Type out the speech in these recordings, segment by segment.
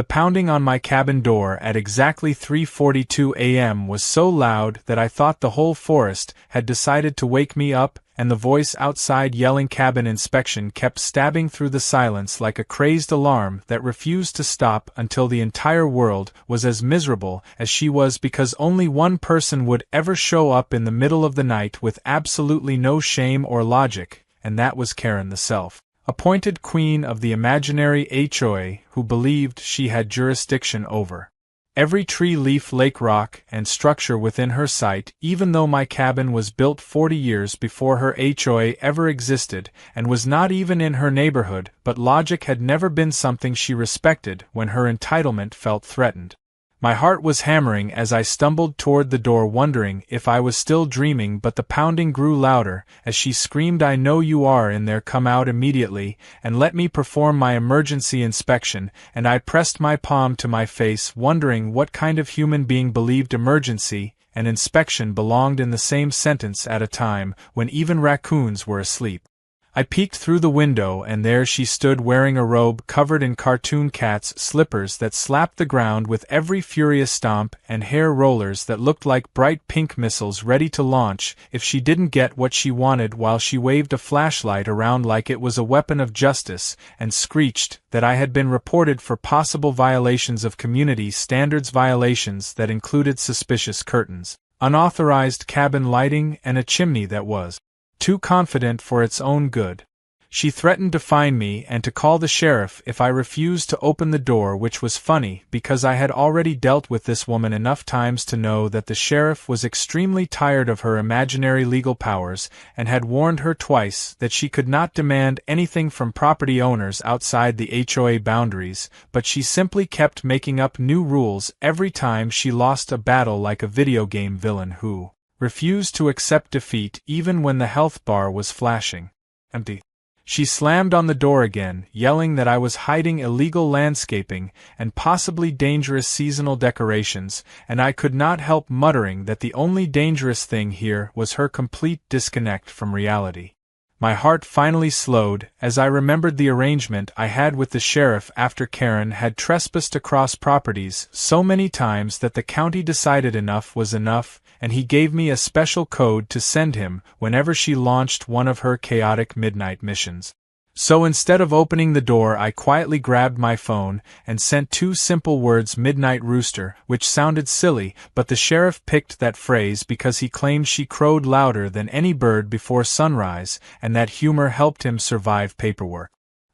The pounding on my cabin door at exactly 3:42 a.m. was so loud that I thought the whole forest had decided to wake me up, and the voice outside yelling cabin inspection kept stabbing through the silence like a crazed alarm that refused to stop until the entire world was as miserable as she was, because only one person would ever show up in the middle of the night with absolutely no shame or logic, and that was Karen, the self-appointed queen of the imaginary HOA, who believed she had jurisdiction over every tree, leaf, lake, rock, and structure within her sight, even though my cabin was built 40 years before her HOA ever existed and was not even in her neighborhood. But logic had never been something she respected when her entitlement felt threatened. My heart was hammering as I stumbled toward the door, wondering if I was still dreaming, but the pounding grew louder as she screamed, "I know you are in there, come out immediately, and let me perform my emergency inspection." And I pressed my palm to my face, wondering what kind of human being believed emergency and inspection belonged in the same sentence at a time when even raccoons were asleep. I peeked through the window, and there she stood, wearing a robe covered in cartoon cats' slippers that slapped the ground with every furious stomp, and hair rollers that looked like bright pink missiles ready to launch if she didn't get what she wanted, while she waved a flashlight around like it was a weapon of justice, and screeched that I had been reported for possible violations of community standards, violations that included suspicious curtains, unauthorized cabin lighting, and a chimney that was too confident for its own good. She threatened to fine me and to call the sheriff if I refused to open the door, which was funny because I had already dealt with this woman enough times to know that the sheriff was extremely tired of her imaginary legal powers and had warned her twice that she could not demand anything from property owners outside the HOA boundaries, but she simply kept making up new rules every time she lost a battle, like a video game villain who refused to accept defeat even when the health bar was flashing empty. She slammed on the door again, yelling that I was hiding illegal landscaping and possibly dangerous seasonal decorations, and I could not help muttering that the only dangerous thing here was her complete disconnect from reality. My heart finally slowed as I remembered the arrangement I had with the sheriff after Karen had trespassed across properties so many times that the county decided enough was enough, and he gave me a special code to send him whenever she launched one of her chaotic midnight missions. So instead of opening the door, I quietly grabbed my phone and sent 2 simple words, "Midnight Rooster," which sounded silly, but the sheriff picked that phrase because he claimed she crowed louder than any bird before sunrise, and that humor helped him survive paperwork.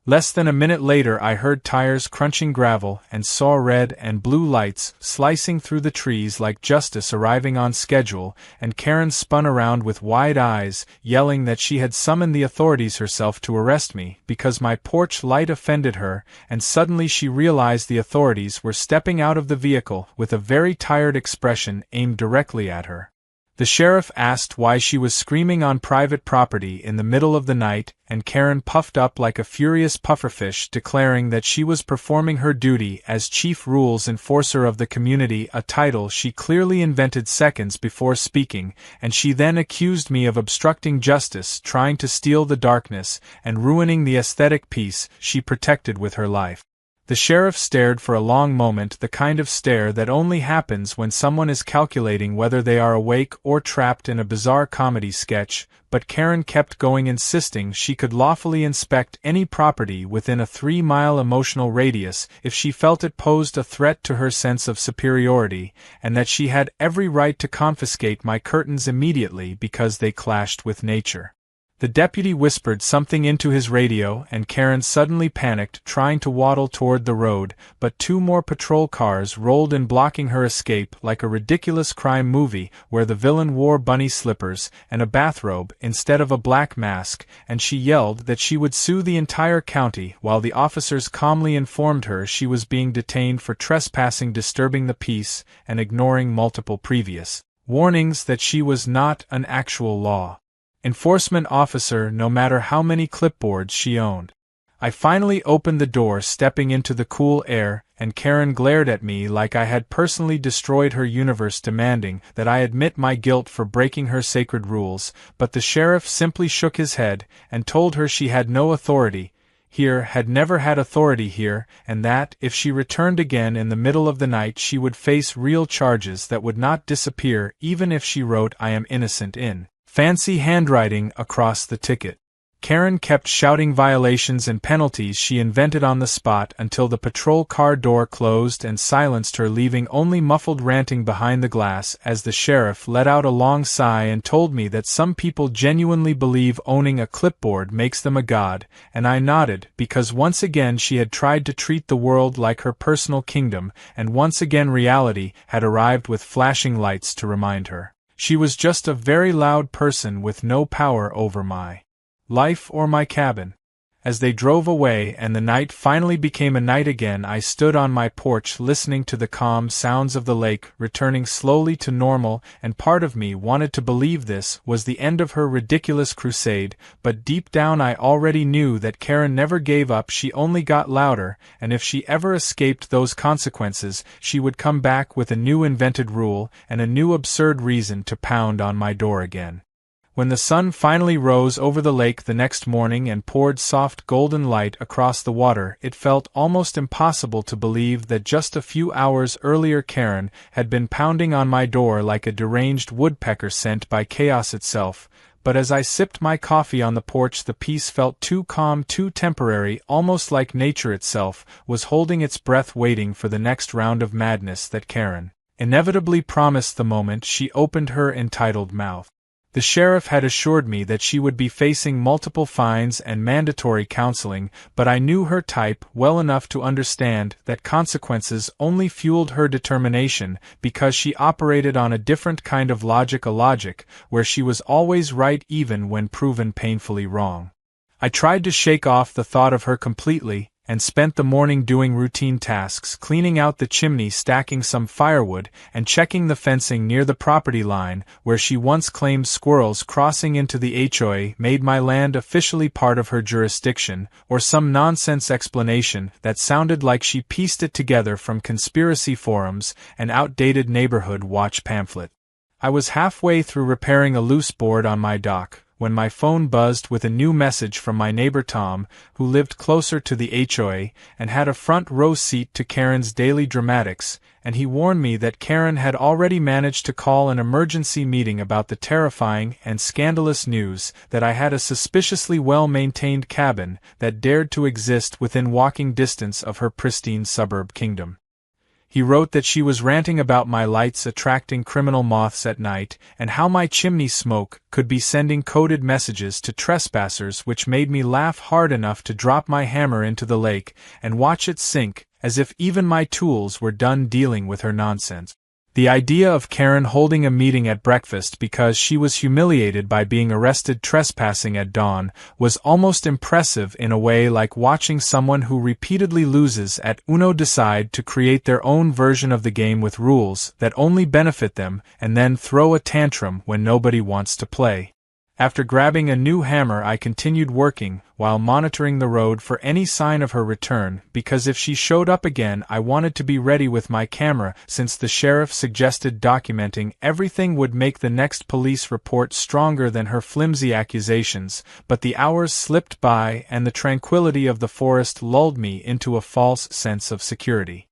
Less than a minute later, I heard tires crunching gravel and saw red and blue lights slicing through the trees like justice arriving on schedule, and Karen spun around with wide eyes, yelling that she had summoned the authorities herself to arrest me because my porch light offended her, and suddenly she realized the authorities were stepping out of the vehicle with a very tired expression aimed directly at her. The sheriff asked why she was screaming on private property in the middle of the night, and Karen puffed up like a furious pufferfish, declaring that she was performing her duty as chief rules enforcer of the community, a title she clearly invented seconds before speaking, and she then accused me of obstructing justice, trying to steal the darkness, and ruining the aesthetic peace she protected with her life. The sheriff stared for a long moment, the kind of stare that only happens when someone is calculating whether they are awake or trapped in a bizarre comedy sketch, but Karen kept going, insisting she could lawfully inspect any property within a 3-mile emotional radius if she felt it posed a threat to her sense of superiority, and that she had every right to confiscate my curtains immediately because they clashed with nature. The deputy whispered something into his radio, and Karen suddenly panicked, trying to waddle toward the road, but 2 more patrol cars rolled in, blocking her escape like a ridiculous crime movie where the villain wore bunny slippers and a bathrobe instead of a black mask, and she yelled that she would sue the entire county, while the officers calmly informed her she was being detained for trespassing, disturbing the peace, and ignoring multiple previous warnings that she was not an actual law enforcement officer, no matter how many clipboards she owned. I finally opened the door, stepping into the cool air, and Karen glared at me like I had personally destroyed her universe, demanding that I admit my guilt for breaking her sacred rules, but the sheriff simply shook his head and told her she had no authority, here had never had authority here, and that, if she returned again in the middle of the night, she would face real charges that would not disappear even if she wrote "I am innocent" in fancy handwriting across the ticket. Karen kept shouting violations and penalties she invented on the spot until the patrol car door closed and silenced her, leaving only muffled ranting behind the glass as the sheriff let out a long sigh and told me that some people genuinely believe owning a clipboard makes them a god, and I nodded, because once again she had tried to treat the world like her personal kingdom, and once again reality had arrived with flashing lights to remind her she was just a very loud person with no power over my life or my cabin. As they drove away and the night finally became a night again, I stood on my porch listening to the calm sounds of the lake returning slowly to normal, and part of me wanted to believe this was the end of her ridiculous crusade, but deep down I already knew that Karen never gave up. She only got louder, and if she ever escaped those consequences, she would come back with a new invented rule and a new absurd reason to pound on my door again. When the sun finally rose over the lake the next morning and poured soft golden light across the water, it felt almost impossible to believe that just a few hours earlier Karen had been pounding on my door like a deranged woodpecker sent by chaos itself. But as I sipped my coffee on the porch, the peace felt too calm, too temporary, almost like nature itself was holding its breath, waiting for the next round of madness that Karen inevitably promised the moment she opened her entitled mouth. The sheriff had assured me that she would be facing multiple fines and mandatory counseling, but I knew her type well enough to understand that consequences only fueled her determination, because she operated on a different kind of logic, a logic where she was always right even when proven painfully wrong. I tried to shake off the thought of her completely, and spent the morning doing routine tasks, cleaning out the chimney, stacking some firewood, and checking the fencing near the property line, where she once claimed squirrels crossing into the HOA made my land officially part of her jurisdiction, or some nonsense explanation that sounded like she pieced it together from conspiracy forums and outdated neighborhood watch pamphlet. I was halfway through repairing a loose board on my dock when my phone buzzed with a new message from my neighbor Tom, who lived closer to the HOA and had a front row seat to Karen's daily dramatics, and he warned me that Karen had already managed to call an emergency meeting about the terrifying and scandalous news that I had a suspiciously well-maintained cabin that dared to exist within walking distance of her pristine suburb kingdom. He wrote that she was ranting about my lights attracting criminal moths at night, and how my chimney smoke could be sending coded messages to trespassers, which made me laugh hard enough to drop my hammer into the lake and watch it sink, as if even my tools were done dealing with her nonsense. The idea of Karen holding a meeting at breakfast because she was humiliated by being arrested trespassing at dawn was almost impressive, in a way like watching someone who repeatedly loses at Uno decide to create their own version of the game with rules that only benefit them and then throw a tantrum when nobody wants to play. After grabbing a new hammer, I continued working, while monitoring the road for any sign of her return, because if she showed up again I wanted to be ready with my camera, since the sheriff suggested documenting everything would make the next police report stronger than her flimsy accusations. But the hours slipped by and the tranquility of the forest lulled me into a false sense of security.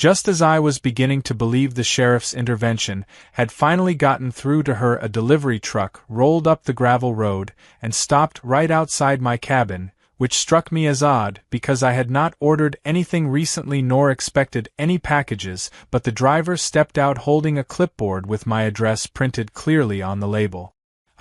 Just as I was beginning to believe the sheriff's intervention had finally gotten through to her, a delivery truck rolled up the gravel road and stopped right outside my cabin, which struck me as odd because I had not ordered anything recently nor expected any packages, but the driver stepped out holding a clipboard with my address printed clearly on the label.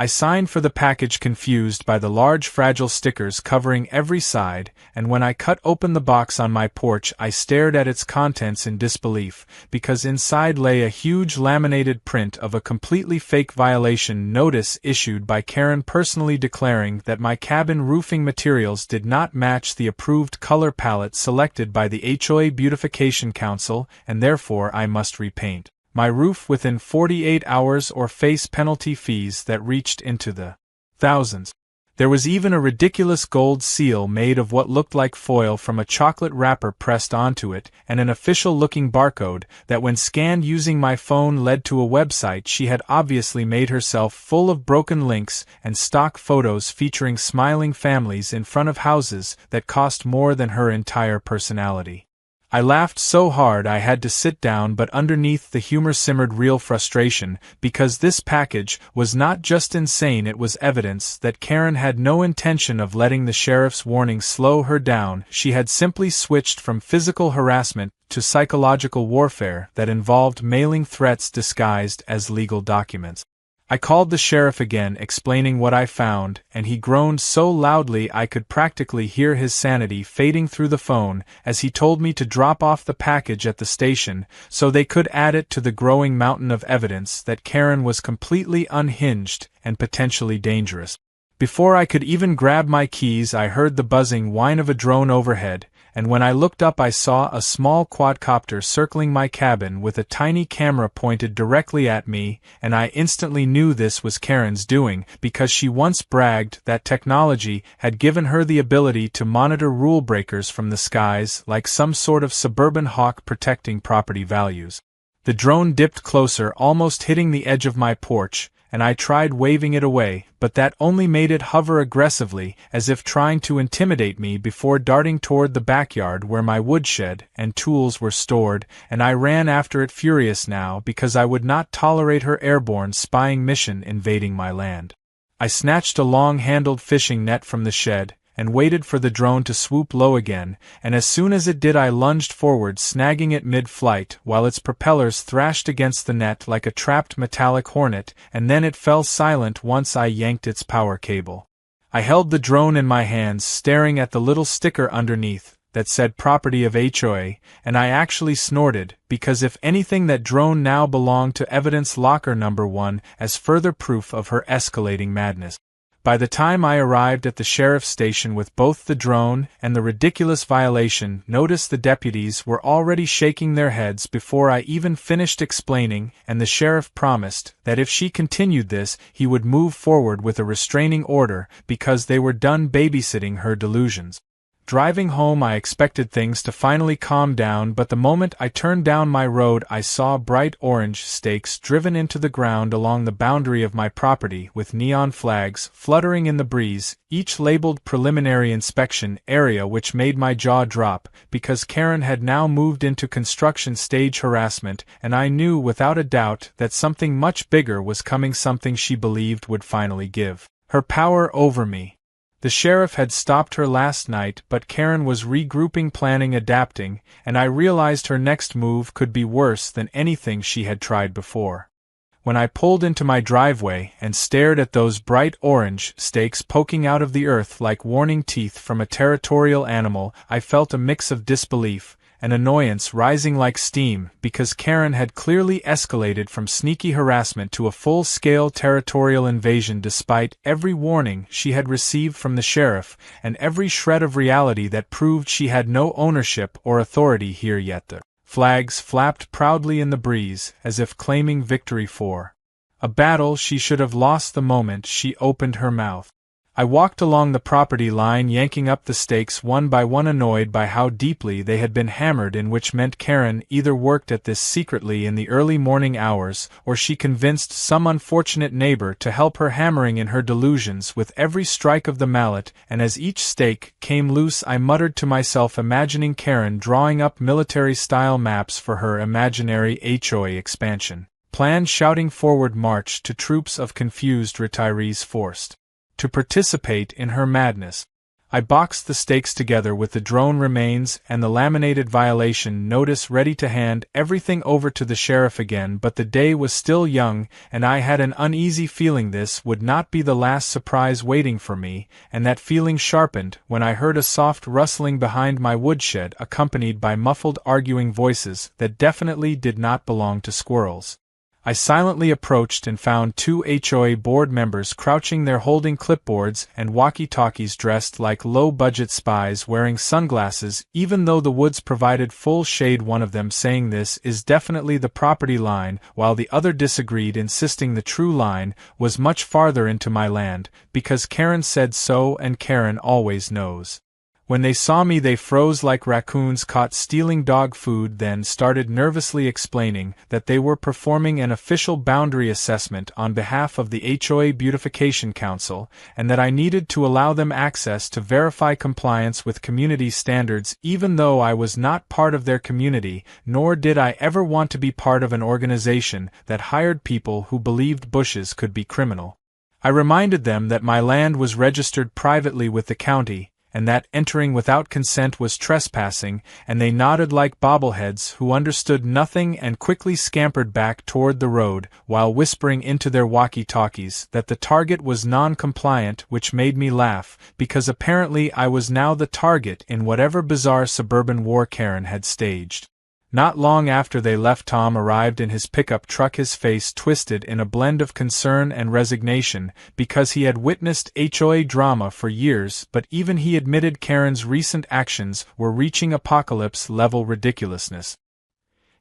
I signed for the package, confused by the large fragile stickers covering every side, and when I cut open the box on my porch I stared at its contents in disbelief, because inside lay a huge laminated print of a completely fake violation notice issued by Karen, personally declaring that my cabin roofing materials did not match the approved color palette selected by the HOA Beautification Council, and therefore I must repaint my roof within 48 hours or face penalty fees that reached into the thousands. There was even a ridiculous gold seal made of what looked like foil from a chocolate wrapper pressed onto it, and an official-looking barcode that when scanned using my phone led to a website she had obviously made herself, full of broken links and stock photos featuring smiling families in front of houses that cost more than her entire personality. I laughed so hard I had to sit down, but underneath the humor simmered real frustration, because this package was not just insane, it was evidence that Karen had no intention of letting the sheriff's warning slow her down. She had simply switched from physical harassment to psychological warfare that involved mailing threats disguised as legal documents. I called the sheriff again, explaining what I found, and he groaned so loudly I could practically hear his sanity fading through the phone as he told me to drop off the package at the station so they could add it to the growing mountain of evidence that Karen was completely unhinged and potentially dangerous. Before I could even grab my keys, I heard the buzzing whine of a drone overhead, and when I looked up I saw a small quadcopter circling my cabin with a tiny camera pointed directly at me, and I instantly knew this was Karen's doing, because she once bragged that technology had given her the ability to monitor rule breakers from the skies like some sort of suburban hawk protecting property values. The drone dipped closer, almost hitting the edge of my porch, and I tried waving it away, but that only made it hover aggressively, as if trying to intimidate me, before darting toward the backyard where my woodshed and tools were stored, and I ran after it, furious now because I would not tolerate her airborne spying mission invading my land. I snatched a long-handled fishing net from the shed, and waited for the drone to swoop low again, and as soon as it did I lunged forward, snagging it mid-flight, while its propellers thrashed against the net like a trapped metallic hornet, and then it fell silent once I yanked its power cable. I held the drone in my hands, staring at the little sticker underneath that said property of HOA, and I actually snorted, because if anything, that drone now belonged to evidence locker number 1 as further proof of her escalating madness. By the time I arrived at the sheriff's station with both the drone and the ridiculous violation notice, the deputies were already shaking their heads before I even finished explaining, and the sheriff promised that if she continued this, he would move forward with a restraining order because they were done babysitting her delusions. Driving home, I expected things to finally calm down, but the moment I turned down my road I saw bright orange stakes driven into the ground along the boundary of my property, with neon flags fluttering in the breeze, each labeled preliminary inspection area, which made my jaw drop, because Karen had now moved into construction stage harassment, and I knew without a doubt that something much bigger was coming, something she believed would finally give her power over me. The sheriff had stopped her last night, but Karen was regrouping, planning, adapting, and I realized her next move could be worse than anything she had tried before. When I pulled into my driveway and stared at those bright orange stakes poking out of the earth like warning teeth from a territorial animal, I felt a mix of disbelief and annoyance rising like steam, because Karen had clearly escalated from sneaky harassment to a full-scale territorial invasion, despite every warning she had received from the sheriff and every shred of reality that proved she had no ownership or authority here yet. The flags flapped proudly in the breeze, as if claiming victory for a battle she should have lost the moment she opened her mouth. I walked along the property line, yanking up the stakes one by one, annoyed by how deeply they had been hammered in, which meant Karen either worked at this secretly in the early morning hours, or she convinced some unfortunate neighbor to help her, hammering in her delusions with every strike of the mallet, and as each stake came loose I muttered to myself, imagining Karen drawing up military-style maps for her imaginary HOA expansion plan, shouting forward march to troops of confused retirees forced to participate in her madness. I boxed the stakes together with the drone remains and the laminated violation notice ready to hand everything over to the sheriff again, but the day was still young, and I had an uneasy feeling this would not be the last surprise waiting for me, and that feeling sharpened when I heard a soft rustling behind my woodshed, accompanied by muffled arguing voices that definitely did not belong to squirrels. I silently approached and found two HOA board members crouching there holding clipboards and walkie-talkies, dressed like low-budget spies wearing sunglasses, even though the woods provided full shade. One of them saying this is definitely the property line, while the other disagreed, insisting the true line was much farther into my land, because Karen said so, and Karen always knows. When they saw me they froze like raccoons caught stealing dog food, then started nervously explaining that they were performing an official boundary assessment on behalf of the HOA Beautification Council, and that I needed to allow them access to verify compliance with community standards, even though I was not part of their community, nor did I ever want to be part of an organization that hired people who believed bushes could be criminal. I reminded them that my land was registered privately with the county, and that entering without consent was trespassing, and they nodded like bobbleheads who understood nothing and quickly scampered back toward the road, while whispering into their walkie-talkies that the target was non-compliant, which made me laugh, because apparently I was now the target in whatever bizarre suburban war Karen had staged. Not long after they left, Tom arrived in his pickup truck, his face twisted in a blend of concern and resignation, because he had witnessed HOA drama for years, but even he admitted Karen's recent actions were reaching apocalypse-level ridiculousness.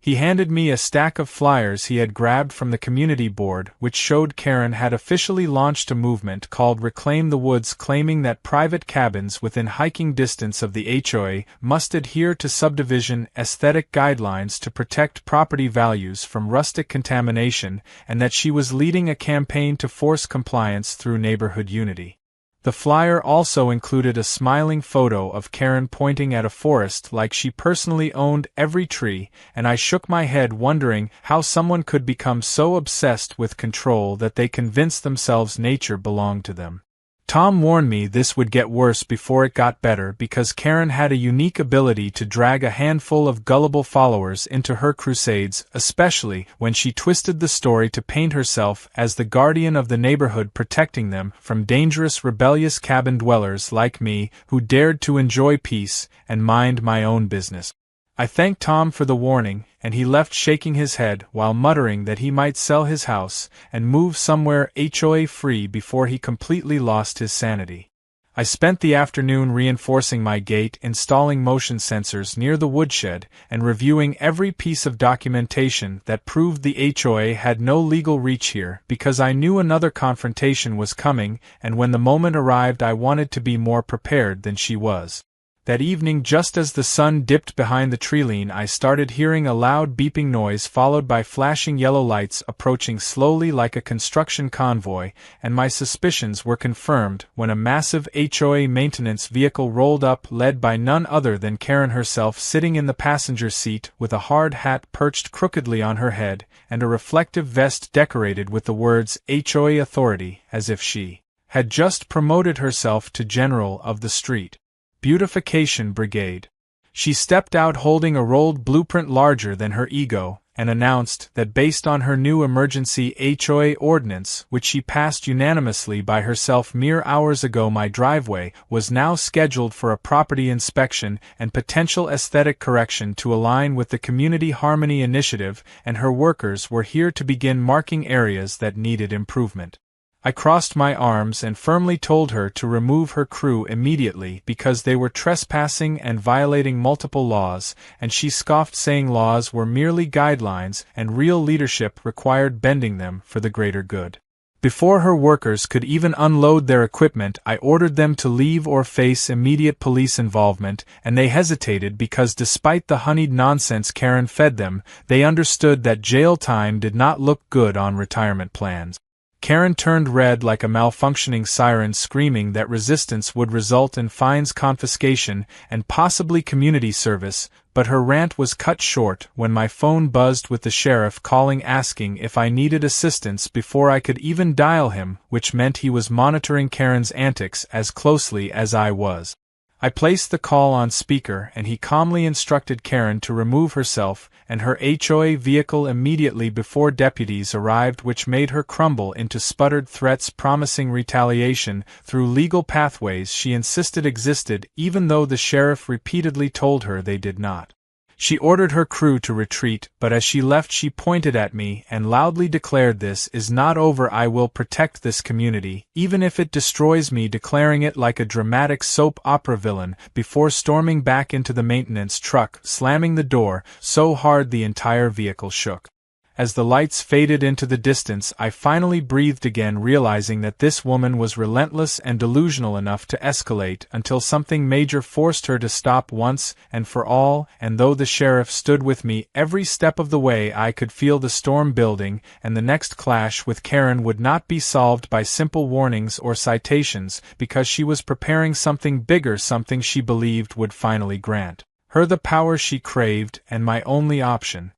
He handed me a stack of flyers he had grabbed from the community board, which showed Karen had officially launched a movement called Reclaim the Woods, claiming that private cabins within hiking distance of the HOA must adhere to subdivision aesthetic guidelines to protect property values from rustic contamination, and that she was leading a campaign to force compliance through neighborhood unity. The flyer also included a smiling photo of Karen pointing at a forest like she personally owned every tree, and I shook my head wondering how someone could become so obsessed with control that they convinced themselves nature belonged to them. Tom warned me this would get worse before it got better, because Karen had a unique ability to drag a handful of gullible followers into her crusades, especially when she twisted the story to paint herself as the guardian of the neighborhood, protecting them from dangerous rebellious cabin dwellers like me who dared to enjoy peace and mind my own business. I thanked Tom for the warning, and he left shaking his head while muttering that he might sell his house and move somewhere HOA-free before he completely lost his sanity. I spent the afternoon reinforcing my gate, installing motion sensors near the woodshed, and reviewing every piece of documentation that proved the HOA had no legal reach here, because I knew another confrontation was coming, and when the moment arrived I wanted to be more prepared than she was. That evening, just as the sun dipped behind the treeline, I started hearing a loud beeping noise followed by flashing yellow lights approaching slowly like a construction convoy, and my suspicions were confirmed when a massive HOA maintenance vehicle rolled up, led by none other than Karen herself, sitting in the passenger seat with a hard hat perched crookedly on her head and a reflective vest decorated with the words HOA Authority, as if she had just promoted herself to general of the street Beautification Brigade. She stepped out holding a rolled blueprint larger than her ego, and announced that based on her new emergency HOA ordinance, which she passed unanimously by herself mere hours ago, my driveway was now scheduled for a property inspection and potential aesthetic correction to align with the Community Harmony Initiative, and her workers were here to begin marking areas that needed improvement. I crossed my arms and firmly told her to remove her crew immediately because they were trespassing and violating multiple laws, and she scoffed, saying laws were merely guidelines and real leadership required bending them for the greater good. Before her workers could even unload their equipment, I ordered them to leave or face immediate police involvement, and they hesitated because despite the honeyed nonsense Karen fed them, they understood that jail time did not look good on retirement plans. Karen turned red like a malfunctioning siren, screaming that resistance would result in fines, confiscation, and possibly community service, but her rant was cut short when my phone buzzed with the sheriff calling, asking if I needed assistance before I could even dial him, which meant he was monitoring Karen's antics as closely as I was. I placed the call on speaker, and he calmly instructed Karen to remove herself and her HOA vehicle immediately before deputies arrived, which made her crumble into sputtered threats promising retaliation through legal pathways she insisted existed, even though the sheriff repeatedly told her they did not. She ordered her crew to retreat, but as she left she pointed at me and loudly declared, "This is not over. I will protect this community, even if it destroys me," declaring it like a dramatic soap opera villain, before storming back into the maintenance truck, slamming the door so hard the entire vehicle shook. As the lights faded into the distance, I finally breathed again, realizing that this woman was relentless and delusional enough to escalate until something major forced her to stop once and for all. And though the sheriff stood with me every step of the way, I could feel the storm building, and the next clash with Karen would not be solved by simple warnings or citations, because she was preparing something bigger, something she believed would finally grant her the power she craved, and my only option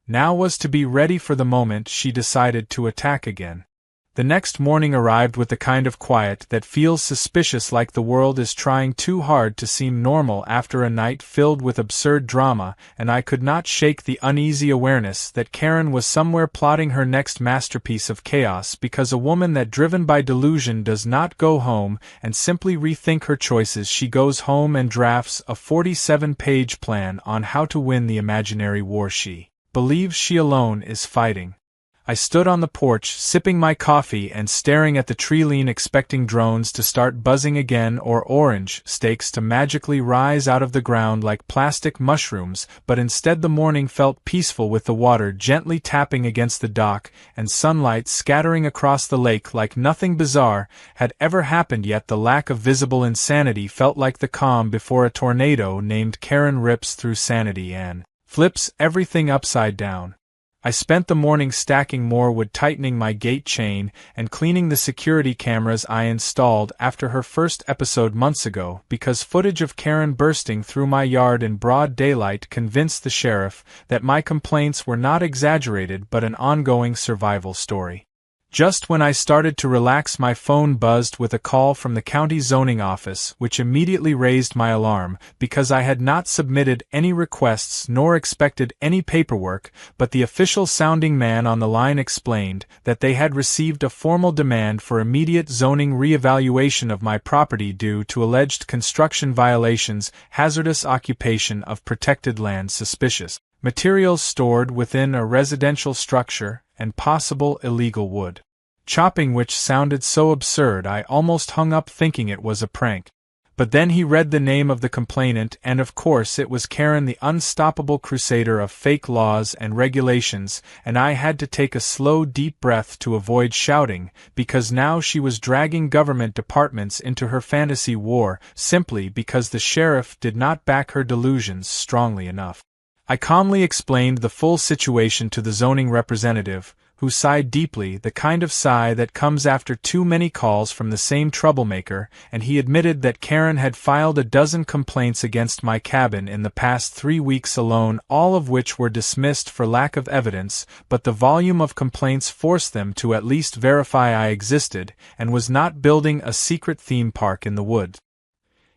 now was to be ready for the moment she decided to attack again. The next morning arrived with the kind of quiet that feels suspicious, like the world is trying too hard to seem normal after a night filled with absurd drama, and I could not shake the uneasy awareness that Karen was somewhere plotting her next masterpiece of chaos, because a woman that, driven by delusion, does not go home and simply rethink her choices. She goes home and drafts a 47-page plan on how to win the imaginary war she believes she alone is fighting. I stood on the porch, sipping my coffee and staring at the tree line, expecting drones to start buzzing again or orange stakes to magically rise out of the ground like plastic mushrooms, but instead the morning felt peaceful, with the water gently tapping against the dock and sunlight scattering across the lake like nothing bizarre had ever happened yet. The lack of visible insanity felt like the calm before a tornado named Karen rips through sanity and flips everything upside down. I spent the morning stacking more wood, tightening my gate chain, and cleaning the security cameras I installed after her first episode months ago, because footage of Karen bursting through my yard in broad daylight convinced the sheriff that my complaints were not exaggerated but an ongoing survival story. Just when I started to relax, my phone buzzed with a call from the county zoning office, which immediately raised my alarm, because I had not submitted any requests nor expected any paperwork, but the official-sounding man on the line explained that they had received a formal demand for immediate zoning reevaluation of my property due to alleged construction violations, hazardous occupation of protected land, suspicious materials stored within a residential structure, and possible illegal wood chopping, which sounded so absurd I almost hung up thinking it was a prank. But then he read the name of the complainant, and of course it was Karen, the unstoppable crusader of fake laws and regulations, and I had to take a slow, deep breath to avoid shouting, because now she was dragging government departments into her fantasy war, simply because the sheriff did not back her delusions strongly enough. I calmly explained the full situation to the zoning representative, who sighed deeply, the kind of sigh that comes after too many calls from the same troublemaker, and he admitted that Karen had filed a dozen complaints against my cabin in the past 3 weeks alone, all of which were dismissed for lack of evidence, but the volume of complaints forced them to at least verify I existed, and was not building a secret theme park in the woods.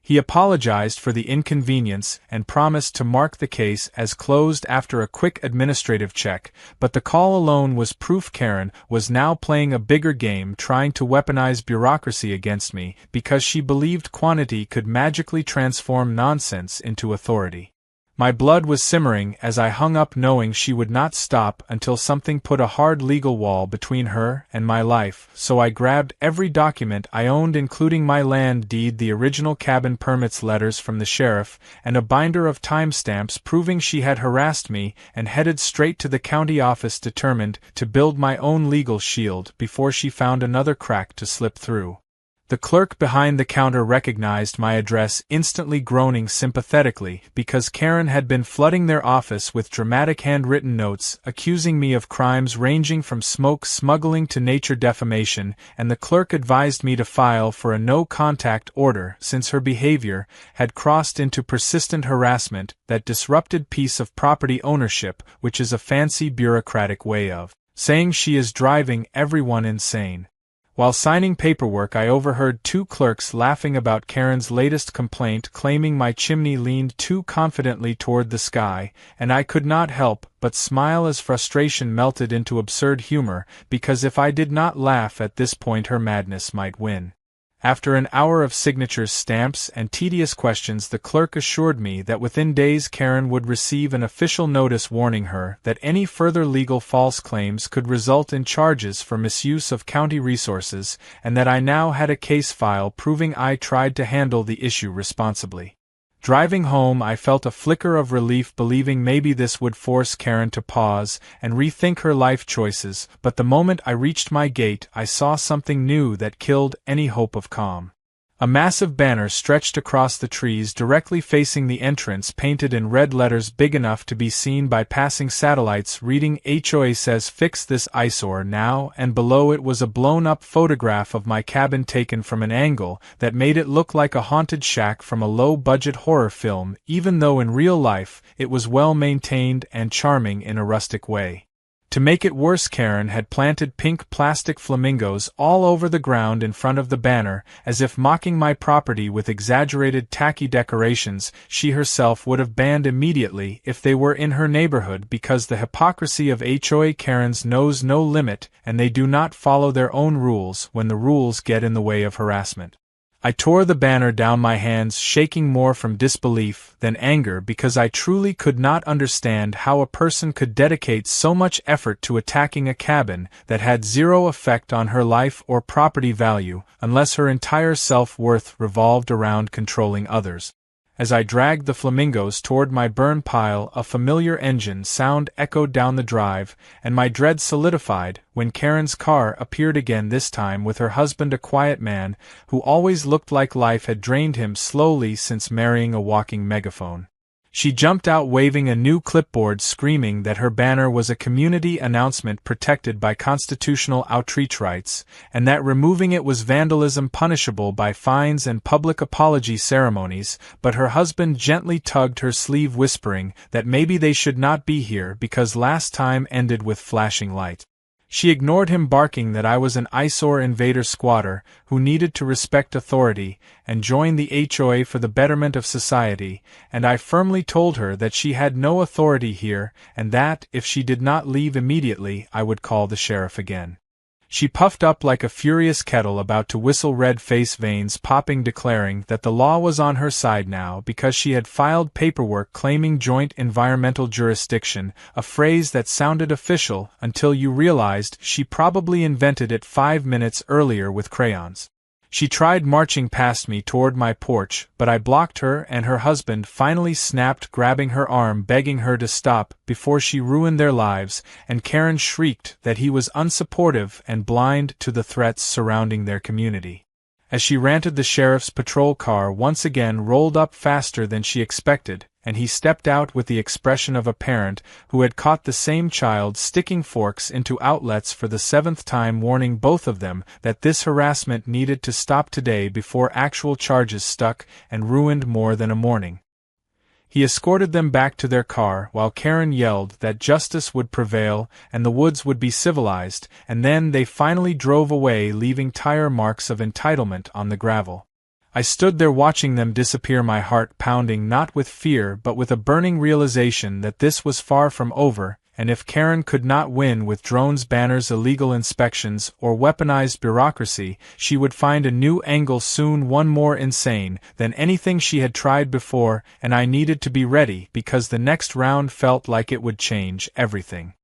He apologized for the inconvenience and promised to mark the case as closed after a quick administrative check, but the call alone was proof Karen was now playing a bigger game, trying to weaponize bureaucracy against me because she believed quantity could magically transform nonsense into authority. My blood was simmering as I hung up, knowing she would not stop until something put a hard legal wall between her and my life, so I grabbed every document I owned, including my land deed, the original cabin permits, letters from the sheriff, and a binder of timestamps proving she had harassed me, and headed straight to the county office, determined to build my own legal shield before she found another crack to slip through. The clerk behind the counter recognized my address, instantly groaning sympathetically, because Karen had been flooding their office with dramatic handwritten notes accusing me of crimes ranging from smoke smuggling to nature defamation, and the clerk advised me to file for a no-contact order since her behavior had crossed into persistent harassment that disrupted peace of property ownership, which is a fancy bureaucratic way of saying she is driving everyone insane. While signing paperwork, I overheard 2 clerks laughing about Karen's latest complaint, claiming my chimney leaned too confidently toward the sky, and I could not help but smile as frustration melted into absurd humor, because if I did not laugh at this point her madness might win. After an hour of signatures, stamps, and tedious questions, the clerk assured me that within days Karen would receive an official notice warning her that any further legal false claims could result in charges for misuse of county resources, and that I now had a case file proving I tried to handle the issue responsibly. Driving home, I felt a flicker of relief, believing maybe this would force Karen to pause and rethink her life choices, but the moment I reached my gate, I saw something new that killed any hope of calm. A massive banner stretched across the trees directly facing the entrance, painted in red letters big enough to be seen by passing satellites, reading HOA says fix this eyesore now, and below it was a blown-up photograph of my cabin taken from an angle that made it look like a haunted shack from a low-budget horror film, even though in real life it was well-maintained and charming in a rustic way. To make it worse, Karen had planted pink plastic flamingos all over the ground in front of the banner, as if mocking my property with exaggerated tacky decorations she herself would have banned immediately if they were in her neighborhood, because the hypocrisy of HOA Karens knows no limit and they do not follow their own rules when the rules get in the way of harassment. I tore the banner down, my hands shaking more from disbelief than anger, because I truly could not understand how a person could dedicate so much effort to attacking a cabin that had zero effect on her life or property value, unless her entire self-worth revolved around controlling others. As I dragged the flamingos toward my burn pile, a familiar engine sound echoed down the drive, and my dread solidified when Karen's car appeared again, this time with her husband, a quiet man who always looked like life had drained him slowly since marrying a walking megaphone. She jumped out waving a new clipboard, screaming that her banner was a community announcement protected by constitutional outreach rights, and that removing it was vandalism punishable by fines and public apology ceremonies, but her husband gently tugged her sleeve, whispering that maybe they should not be here because last time ended with flashing light. She ignored him, barking that I was an eyesore invader squatter who needed to respect authority and join the HOA for the betterment of society, and I firmly told her that she had no authority here and that, if she did not leave immediately, I would call the sheriff again. She puffed up like a furious kettle about to whistle, red face veins popping, declaring that the law was on her side now because she had filed paperwork claiming joint environmental jurisdiction, a phrase that sounded official until you realized she probably invented it 5 minutes earlier with crayons. She tried marching past me toward my porch, but I blocked her, and her husband finally snapped, grabbing her arm, begging her to stop before she ruined their lives, and Karen shrieked that he was unsupportive and blind to the threats surrounding their community. As she ranted, the sheriff's patrol car once again rolled up faster than she expected, and he stepped out with the expression of a parent who had caught the same child sticking forks into outlets for the 7th time, warning both of them that this harassment needed to stop today before actual charges stuck and ruined more than a morning. He escorted them back to their car while Karen yelled that justice would prevail and the woods would be civilized, and then they finally drove away, leaving tire marks of entitlement on the gravel. I stood there watching them disappear, my heart pounding not with fear but with a burning realization that this was far from over, and if Karen could not win with drones, banners, illegal inspections, or weaponized bureaucracy, she would find a new angle soon, one more insane than anything she had tried before, and I needed to be ready because the next round felt like it would change everything.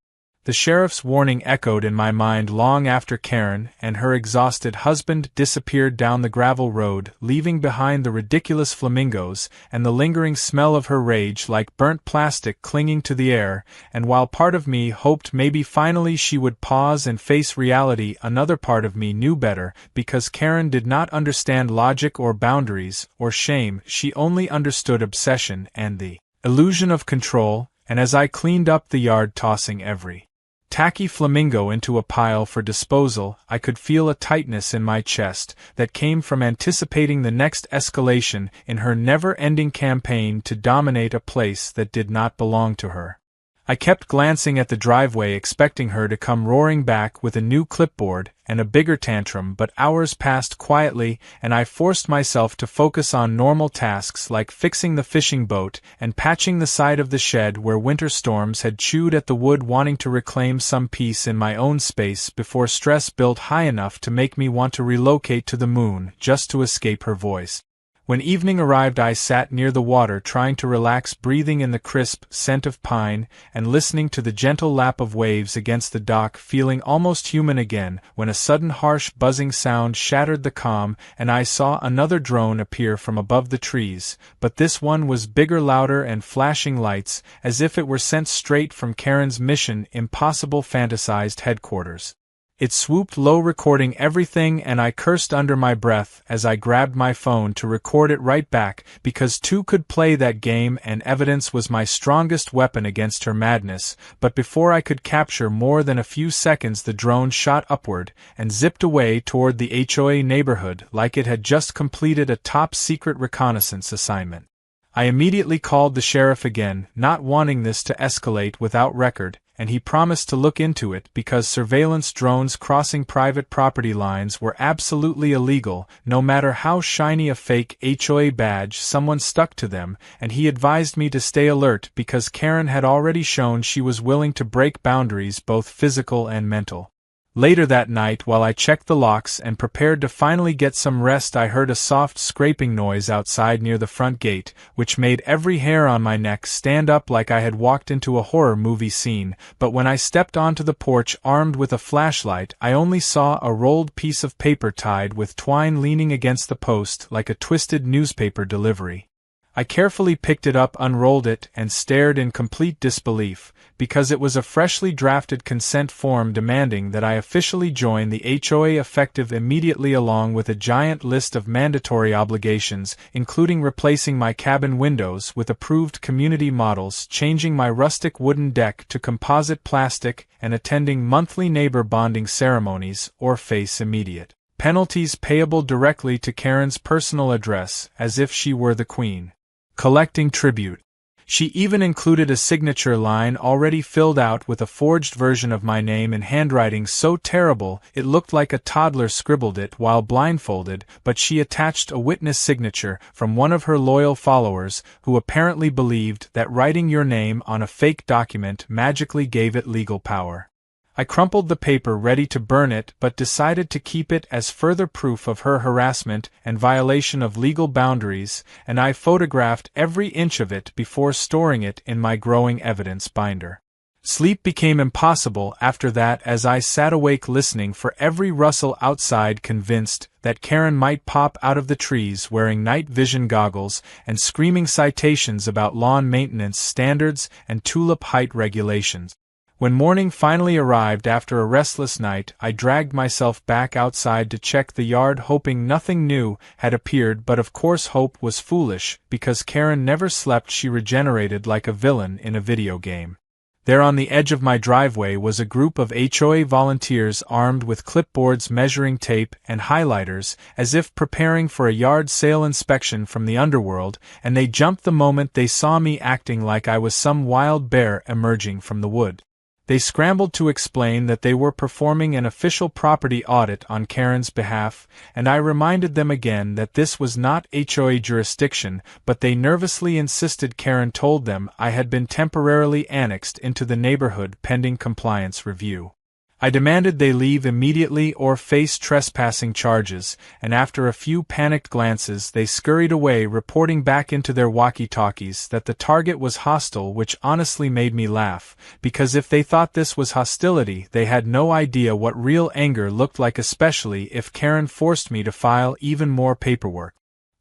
The sheriff's warning echoed in my mind long after Karen and her exhausted husband disappeared down the gravel road, leaving behind the ridiculous flamingos and the lingering smell of her rage like burnt plastic clinging to the air, and while part of me hoped maybe finally she would pause and face reality, another part of me knew better, because Karen did not understand logic or boundaries or shame. She only understood obsession and the illusion of control, and as I cleaned up the yard, tossing every tacky flamingo into a pile for disposal, I could feel a tightness in my chest that came from anticipating the next escalation in her never-ending campaign to dominate a place that did not belong to her. I kept glancing at the driveway expecting her to come roaring back with a new clipboard and a bigger tantrum, but hours passed quietly and I forced myself to focus on normal tasks like fixing the fishing boat and patching the side of the shed where winter storms had chewed at the wood, wanting to reclaim some peace in my own space before stress built high enough to make me want to relocate to the moon just to escape her voice. When evening arrived, I sat near the water trying to relax, breathing in the crisp scent of pine and listening to the gentle lap of waves against the dock, feeling almost human again, when a sudden harsh buzzing sound shattered the calm and I saw another drone appear from above the trees, but this one was bigger, louder, and flashing lights, as if it were sent straight from Karen's Mission Impossible fantasized headquarters. It swooped low, recording everything, and I cursed under my breath as I grabbed my phone to record it right back, because two could play that game and evidence was my strongest weapon against her madness. But before I could capture more than a few seconds, the drone shot upward and zipped away toward the HOA neighborhood like it had just completed a top-secret reconnaissance assignment. I immediately called the sheriff again, not wanting this to escalate without record, and he promised to look into it because surveillance drones crossing private property lines were absolutely illegal, no matter how shiny a fake HOA badge someone stuck to them, and he advised me to stay alert because Karen had already shown she was willing to break boundaries, both physical and mental. Later that night, while I checked the locks and prepared to finally get some rest, I heard a soft scraping noise outside near the front gate, which made every hair on my neck stand up like I had walked into a horror movie scene. But when I stepped onto the porch armed with a flashlight, I only saw a rolled piece of paper tied with twine leaning against the post like a twisted newspaper delivery. I carefully picked it up, unrolled it, and stared in complete disbelief, because it was a freshly drafted consent form demanding that I officially join the HOA, effective immediately, along with a giant list of mandatory obligations, including replacing my cabin windows with approved community models, changing my rustic wooden deck to composite plastic, and attending monthly neighbor bonding ceremonies, or face immediate penalties payable directly to Karen's personal address, as if she were the queen. Collecting tribute. She even included a signature line already filled out with a forged version of my name in handwriting so terrible it looked like a toddler scribbled it while blindfolded, but she attached a witness signature from one of her loyal followers who apparently believed that writing your name on a fake document magically gave it legal power. I crumpled the paper ready to burn it, but decided to keep it as further proof of her harassment and violation of legal boundaries, and I photographed every inch of it before storing it in my growing evidence binder. Sleep became impossible after that as I sat awake listening for every rustle outside, convinced that Karen might pop out of the trees wearing night vision goggles and screaming citations about lawn maintenance standards and tulip height regulations. When morning finally arrived after a restless night, I dragged myself back outside to check the yard, hoping nothing new had appeared, but of course hope was foolish, because Karen never slept. She regenerated like a villain in a video game. There on the edge of my driveway was a group of HOA volunteers armed with clipboards, measuring tape, and highlighters, as if preparing for a yard sale inspection from the underworld, and they jumped the moment they saw me, acting like I was some wild bear emerging from the wood. They scrambled to explain that they were performing an official property audit on Karen's behalf, and I reminded them again that this was not HOA jurisdiction, but they nervously insisted Karen told them I had been temporarily annexed into the neighborhood pending compliance review. I demanded they leave immediately or face trespassing charges, and after a few panicked glances they scurried away, reporting back into their walkie-talkies that the target was hostile, which honestly made me laugh, because if they thought this was hostility, they had no idea what real anger looked like, especially if Karen forced me to file even more paperwork.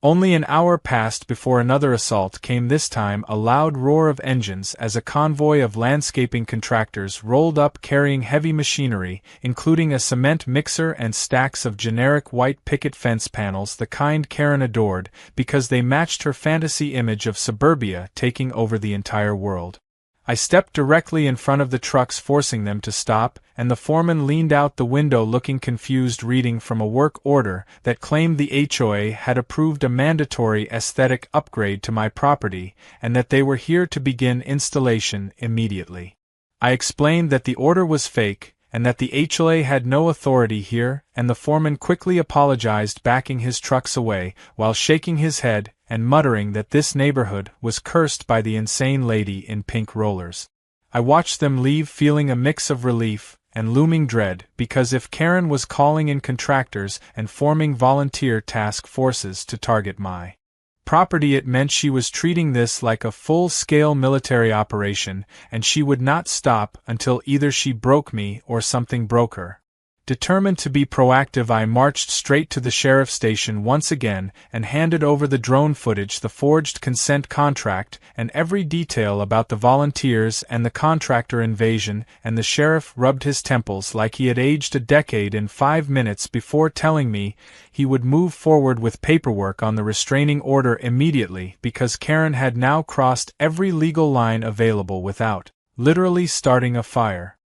Only an hour passed before another assault came, this time a loud roar of engines as a convoy of landscaping contractors rolled up carrying heavy machinery, including a cement mixer and stacks of generic white picket fence panels, the kind Karen adored because they matched her fantasy image of suburbia taking over the entire world. I stepped directly in front of the trucks, forcing them to stop, and the foreman leaned out the window looking confused, reading from a work order that claimed the HOA had approved a mandatory aesthetic upgrade to my property and that they were here to begin installation immediately. I explained that the order was fake and that the HOA had no authority here, and the foreman quickly apologized, backing his trucks away while shaking his head and muttering that this neighborhood was cursed by the insane lady in pink rollers. I watched them leave, feeling a mix of relief and looming dread, because if Karen was calling in contractors and forming volunteer task forces to target my property, it meant she was treating this like a full-scale military operation, and she would not stop until either she broke me or something broke her. Determined to be proactive, I marched straight to the sheriff's station once again and handed over the drone footage, the forged consent contract, and every detail about the volunteers and the contractor invasion, and the sheriff rubbed his temples like he had aged a decade in 5 minutes before telling me he would move forward with paperwork on the restraining order immediately, because Karen had now crossed every legal line available without literally starting a fire.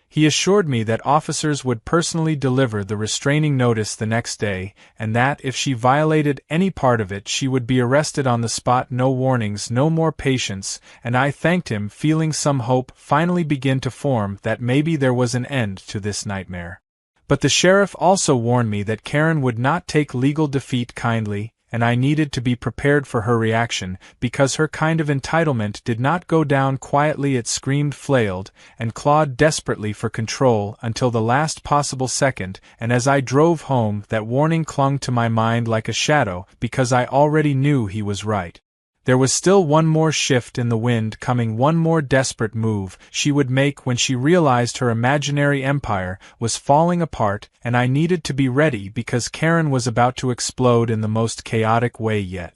He assured me that officers would personally deliver the restraining notice the next day, and that if she violated any part of it she would be arrested on the spot. No warnings, no more patience, and I thanked him, feeling some hope finally begin to form that maybe there was an end to this nightmare. But the sheriff also warned me that Karen would not take legal defeat kindly, and I needed to be prepared for her reaction, because her kind of entitlement did not go down quietly. It screamed, flailed, and clawed desperately for control until the last possible second, and as I drove home that warning clung to my mind like a shadow, because I already knew he was right. There was still one more shift in the wind coming, one more desperate move she would make when she realized her imaginary empire was falling apart, and I needed to be ready because Karen was about to explode in the most chaotic way yet.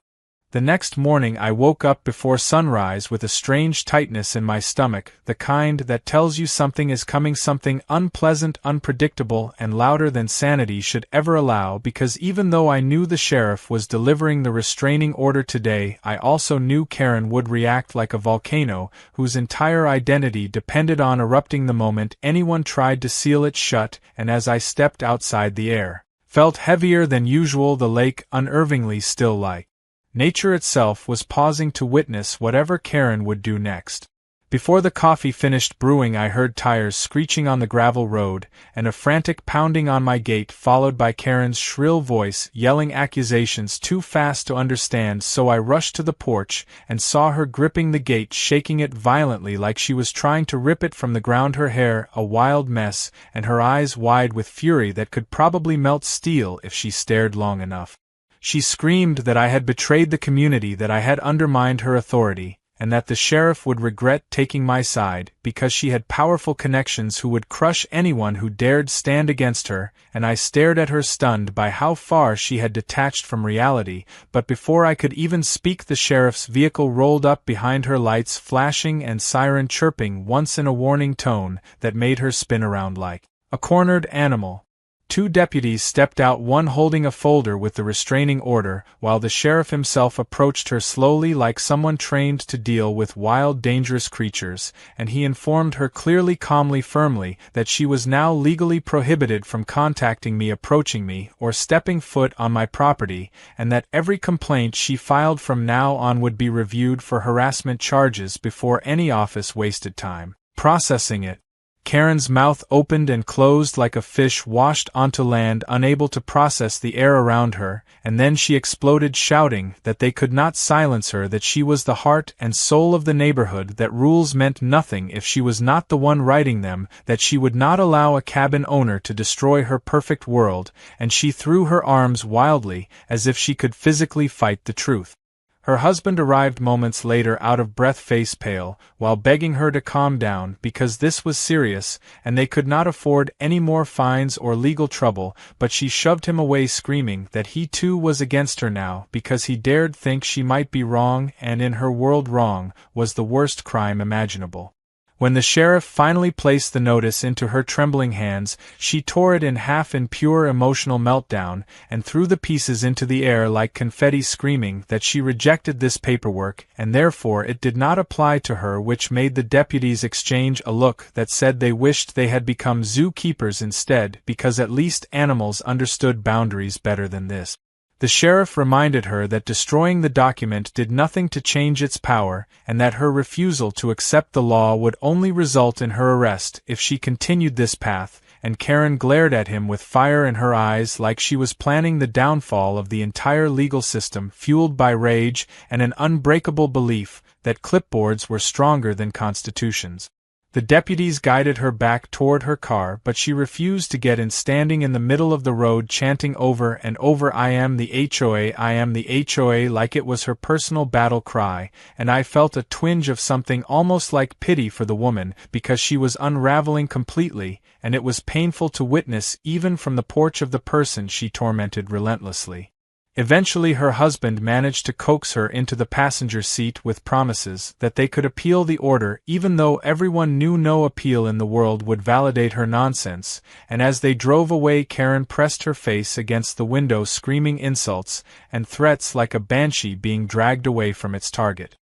The next morning I woke up before sunrise with a strange tightness in my stomach, the kind that tells you something is coming, something unpleasant, unpredictable, and louder than sanity should ever allow, because even though I knew the sheriff was delivering the restraining order today, I also knew Karen would react like a volcano whose entire identity depended on erupting the moment anyone tried to seal it shut, and as I stepped outside, the air felt heavier than usual, the lake unnervingly still, like nature itself was pausing to witness whatever Karen would do next. Before the coffee finished brewing, I heard tires screeching on the gravel road, and a frantic pounding on my gate, followed by Karen's shrill voice yelling accusations too fast to understand. So I rushed to the porch and saw her gripping the gate, shaking it violently like she was trying to rip it from the ground, her hair a wild mess, and her eyes wide with fury that could probably melt steel if she stared long enough. She screamed that I had betrayed the community, that I had undermined her authority, and that the sheriff would regret taking my side, because she had powerful connections who would crush anyone who dared stand against her, and I stared at her, stunned by how far she had detached from reality. But before I could even speak, the sheriff's vehicle rolled up behind her, lights flashing and siren chirping once in a warning tone that made her spin around like a cornered animal. 2 deputies stepped out, one holding a folder with the restraining order, while the sheriff himself approached her slowly like someone trained to deal with wild, dangerous creatures, and he informed her clearly, calmly, firmly, that she was now legally prohibited from contacting me, approaching me, or stepping foot on my property, and that every complaint she filed from now on would be reviewed for harassment charges before any office wasted time processing it. Karen's mouth opened and closed like a fish washed onto land, unable to process the air around her, and then she exploded, shouting that they could not silence her, that she was the heart and soul of the neighborhood, that rules meant nothing if she was not the one writing them, that she would not allow a cabin owner to destroy her perfect world, and she threw her arms wildly, as if she could physically fight the truth. Her husband arrived moments later, out of breath, face pale, while begging her to calm down because this was serious, and they could not afford any more fines or legal trouble, but she shoved him away, screaming that he too was against her now because he dared think she might be wrong, and in her world wrong was the worst crime imaginable. When the sheriff finally placed the notice into her trembling hands, she tore it in half in pure emotional meltdown, and threw the pieces into the air like confetti, screaming that she rejected this paperwork, and therefore it did not apply to her, which made the deputies exchange a look that said they wished they had become zookeepers instead, because at least animals understood boundaries better than this. The sheriff reminded her that destroying the document did nothing to change its power, and that her refusal to accept the law would only result in her arrest if she continued this path, and Karen glared at him with fire in her eyes like she was planning the downfall of the entire legal system, fueled by rage and an unbreakable belief that clipboards were stronger than constitutions. The deputies guided her back toward her car, but she refused to get in, standing in the middle of the road chanting over and over, "I am the HOA, I am the HOA," like it was her personal battle cry, and I felt a twinge of something almost like pity for the woman, because she was unraveling completely, and it was painful to witness even from the porch of the person she tormented relentlessly. Eventually her husband managed to coax her into the passenger seat with promises that they could appeal the order, even though everyone knew no appeal in the world would validate her nonsense, and as they drove away Karen pressed her face against the window, screaming insults and threats like a banshee being dragged away from its target.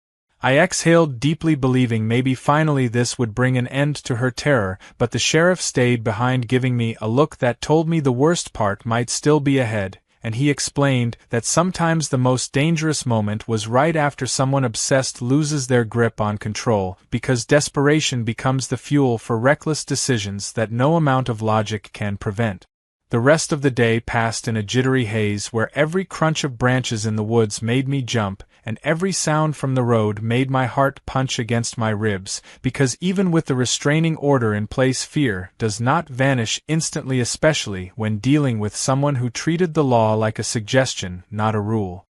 I exhaled deeply, believing maybe finally this would bring an end to her terror, but the sheriff stayed behind, giving me a look that told me the worst part might still be ahead. And he explained that sometimes the most dangerous moment was right after someone obsessed loses their grip on control, because desperation becomes the fuel for reckless decisions that no amount of logic can prevent. The rest of the day passed in a jittery haze where every crunch of branches in the woods made me jump, and every sound from the road made my heart punch against my ribs, because even with the restraining order in place, fear does not vanish instantly, especially when dealing with someone who treated the law like a suggestion, not a rule.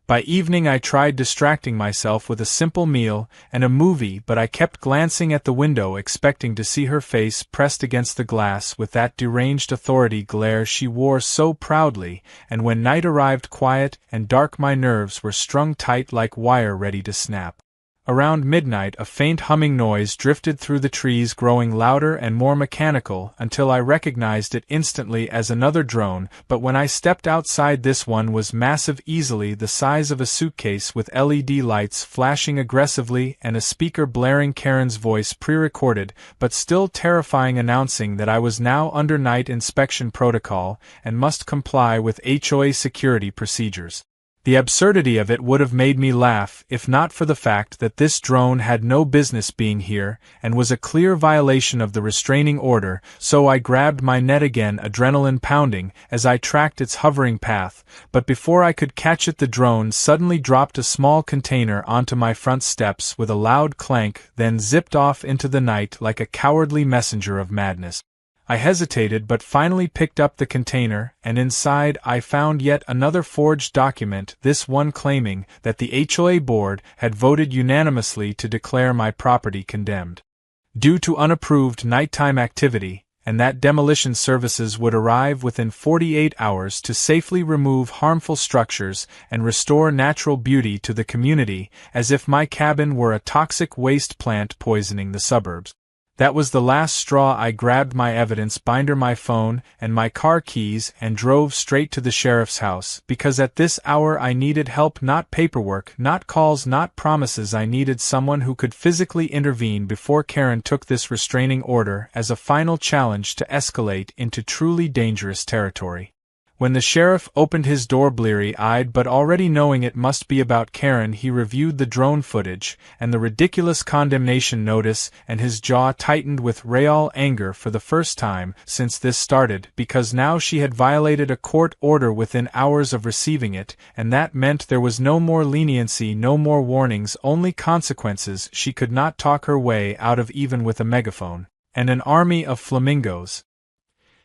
By evening I tried distracting myself with a simple meal and a movie, but I kept glancing at the window, expecting to see her face pressed against the glass with that deranged authority glare she wore so proudly, and when night arrived quiet and dark my nerves were strung tight like wire ready to snap. Around midnight a faint humming noise drifted through the trees, growing louder and more mechanical until I recognized it instantly as another drone, but when I stepped outside, this one was massive, easily the size of a suitcase, with LED lights flashing aggressively and a speaker blaring Karen's voice, pre-recorded but still terrifying, announcing that I was now under night inspection protocol and must comply with HOA security procedures. The absurdity of it would have made me laugh if not for the fact that this drone had no business being here and was a clear violation of the restraining order, so I grabbed my net again, adrenaline pounding as I tracked its hovering path, but before I could catch it the drone suddenly dropped a small container onto my front steps with a loud clank, then zipped off into the night like a cowardly messenger of madness. I hesitated but finally picked up the container, and inside I found yet another forged document, this one claiming that the HOA board had voted unanimously to declare my property condemned due to unapproved nighttime activity, and that demolition services would arrive within 48 hours to safely remove harmful structures and restore natural beauty to the community, as if my cabin were a toxic waste plant poisoning the suburbs. That was the last straw. I grabbed my evidence binder, my phone, and my car keys and drove straight to the sheriff's house, because at this hour I needed help, not paperwork, not calls, not promises. I needed someone who could physically intervene before Karen took this restraining order as a final challenge to escalate into truly dangerous territory. When the sheriff opened his door, bleary-eyed but already knowing it must be about Karen, he reviewed the drone footage and the ridiculous condemnation notice, and his jaw tightened with real anger for the first time since this started, because now she had violated a court order within hours of receiving it, and that meant there was no more leniency, no more warnings, only consequences she could not talk her way out of even with a megaphone, and an army of flamingos.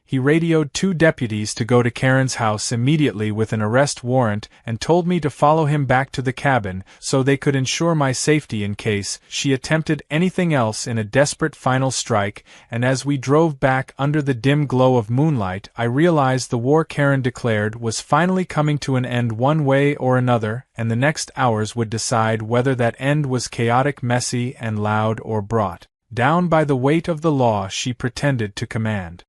He radioed 2 deputies to go to Karen's house immediately with an arrest warrant and told me to follow him back to the cabin so they could ensure my safety in case she attempted anything else in a desperate final strike. And as we drove back under the dim glow of moonlight, I realized the war Karen declared was finally coming to an end one way or another, and the next hours would decide whether that end was chaotic, messy, and loud, or brought Down by the weight of the law she pretended to command.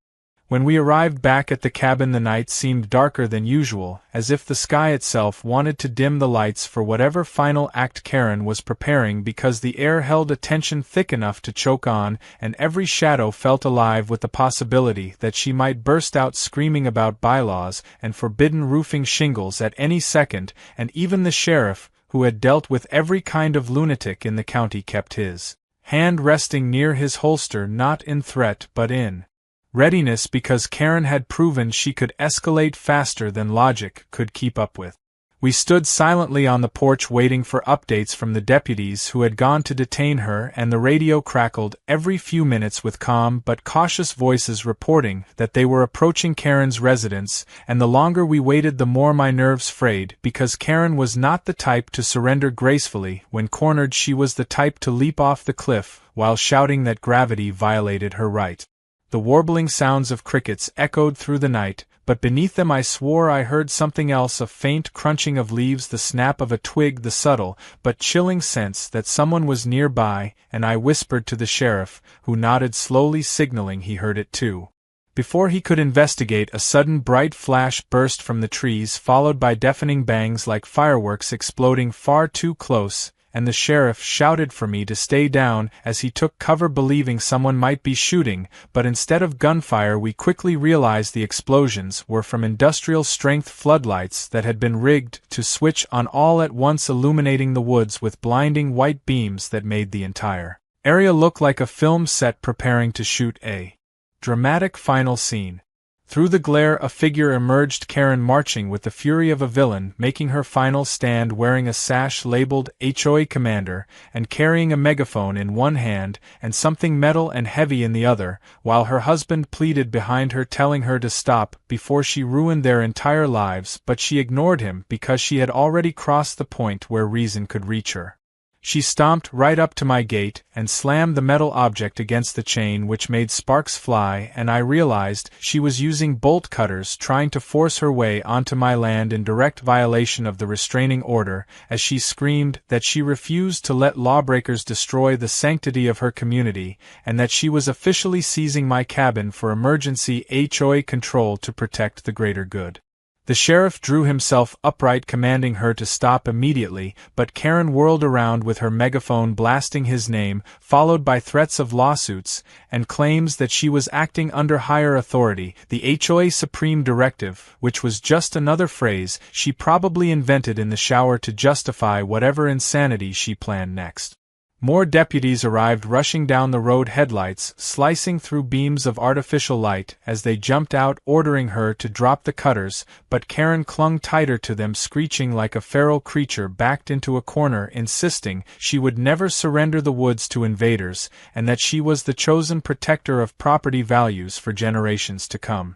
When we arrived back at the cabin, the night seemed darker than usual, as if the sky itself wanted to dim the lights for whatever final act Karen was preparing, because the air held a tension thick enough to choke on, and every shadow felt alive with the possibility that she might burst out screaming about bylaws and forbidden roofing shingles at any second, and even the sheriff, who had dealt with every kind of lunatic in the county, kept his hand resting near his holster, not in threat but in readiness, because Karen had proven she could escalate faster than logic could keep up with. We stood silently on the porch waiting for updates from the deputies who had gone to detain her, and the radio crackled every few minutes with calm but cautious voices reporting that they were approaching Karen's residence, and the longer we waited the more my nerves frayed, because Karen was not the type to surrender gracefully. When cornered, she was the type to leap off the cliff while shouting that gravity violated her right. The warbling sounds of crickets echoed through the night, but beneath them I swore I heard something else, a faint crunching of leaves, the snap of a twig, the subtle but chilling sense that someone was nearby, and I whispered to the sheriff, who nodded slowly, signaling he heard it too. Before he could investigate, a sudden bright flash burst from the trees, followed by deafening bangs like fireworks exploding far too close, and the sheriff shouted for me to stay down as he took cover, believing someone might be shooting, but instead of gunfire we quickly realized the explosions were from industrial-strength floodlights that had been rigged to switch on all at once, illuminating the woods with blinding white beams that made the entire area look like a film set preparing to shoot a dramatic final scene. Through the glare a figure emerged, Karen marching with the fury of a villain, making her final stand, wearing a sash labeled HOA Commander, and carrying a megaphone in one hand and something metal and heavy in the other, while her husband pleaded behind her, telling her to stop before she ruined their entire lives, but she ignored him because she had already crossed the point where reason could reach her. She stomped right up to my gate and slammed the metal object against the chain, which made sparks fly, and I realized she was using bolt cutters, trying to force her way onto my land in direct violation of the restraining order, as she screamed that she refused to let lawbreakers destroy the sanctity of her community, and that she was officially seizing my cabin for emergency HOA control to protect the greater good. The sheriff drew himself upright, commanding her to stop immediately, but Karen whirled around with her megaphone blasting his name, followed by threats of lawsuits, and claims that she was acting under higher authority, the HOA Supreme Directive, which was just another phrase she probably invented in the shower to justify whatever insanity she planned next. More deputies arrived, rushing down the road, headlights slicing through beams of artificial light as they jumped out, ordering her to drop the cutters, but Karen clung tighter to them, screeching like a feral creature backed into a corner, insisting she would never surrender the woods to invaders, and that she was the chosen protector of property values for generations to come.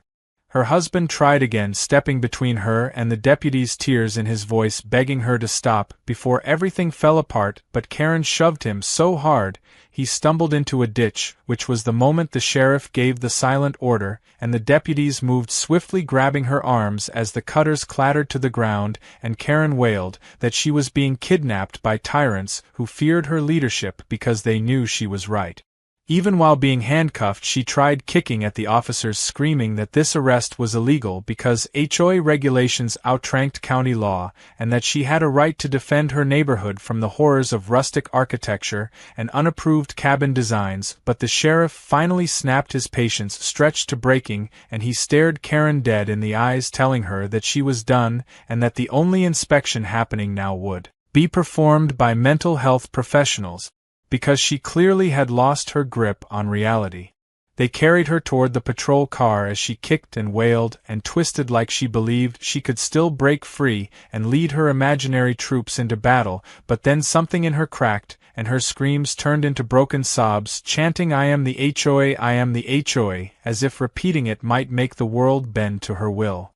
Her husband tried again, stepping between her and the deputies, tears in his voice, begging her to stop before everything fell apart, but Karen shoved him so hard he stumbled into a ditch, which was the moment the sheriff gave the silent order, and the deputies moved swiftly, grabbing her arms as the cutters clattered to the ground, and Karen wailed that she was being kidnapped by tyrants who feared her leadership because they knew she was right. Even while being handcuffed, she tried kicking at the officers, screaming that this arrest was illegal because HOA regulations outranked county law, and that she had a right to defend her neighborhood from the horrors of rustic architecture and unapproved cabin designs. But the sheriff finally snapped, his patience stretched to breaking, and he stared Karen dead in the eyes, telling her that she was done and that the only inspection happening now would be performed by mental health professionals, because she clearly had lost her grip on reality. They carried her toward the patrol car as she kicked and wailed and twisted like she believed she could still break free and lead her imaginary troops into battle, but then something in her cracked, and her screams turned into broken sobs, chanting, "I am the HOA, I am the HOA," as if repeating it might make the world bend to her will.